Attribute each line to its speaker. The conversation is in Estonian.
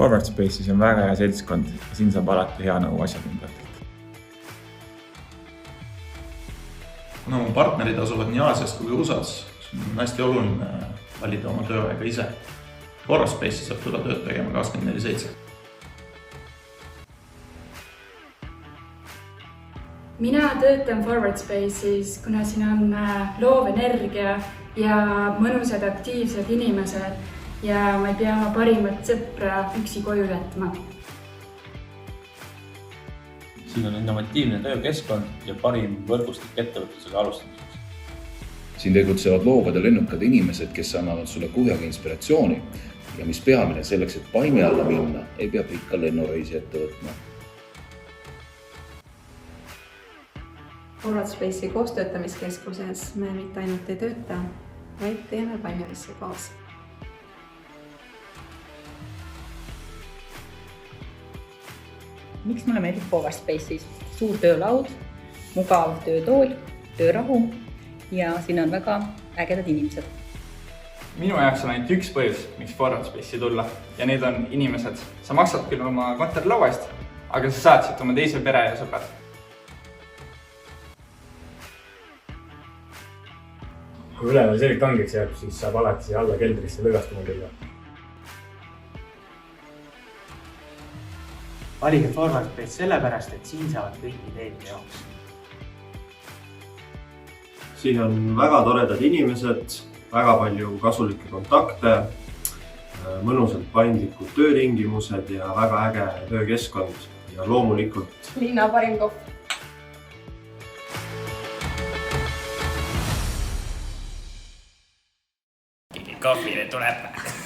Speaker 1: Forward Space'is on väga hea seltskond ja siin saab alati hea nõu asjatundjatelt.
Speaker 2: Kuna mu partnerid asuvad nii Aasias kui USAs, on hästi oluline valida oma tööaega ise. Forward Space'i saab tulla tööd tegema 24/7.
Speaker 3: Mina töötan Forward Space'is, kuna siin on loov energia ja mõnusad aktiivsed inimesed ja ma ei pea oma parimat sõpra üksi koju jätma.
Speaker 4: Siin on innovatiivne töökeskkond ja parim võrgustik ettevõtlusega alustamiseks.
Speaker 5: Siin tegutsevad loovad ja lennukad inimesed, kes annavad sulle kuhjaga inspiratsiooni ja mis peamine selleks, et paimi alla minna, ei pea pikka lennureisi ette võtma.
Speaker 6: Forward Space'i koostöötamiskeskuses me mitte ainult ei tööta, vaid teeme paljudesse kaasa.
Speaker 7: Miks mulle meeldib Forward Space'is? Suur töölaud, mugav töötool, töörahu ja siin on väga ägedad inimesed.
Speaker 8: Minu jaoks on ainult üks põhjus, miks Forward Space'i tulla ja need on inimesed. Sa maksad küll oma kontorilaua eest, aga sa saad siit oma teise pere ja sõbrad.
Speaker 9: Kui üleval selg kangeks jääb, siis saab alati siia alla keldrisse lõgastuma külla.
Speaker 10: Valige Forward Space sellepärast, et siin saavad kõik ideed teoks.
Speaker 11: Siin on väga toredad inimesed, väga palju kasulikke kontakte, mõnusalt paindlikud töötingimused ja väga äge töökeskkond ja loomulikult
Speaker 6: linna parim kohv.
Speaker 12: Kohvile tuleb.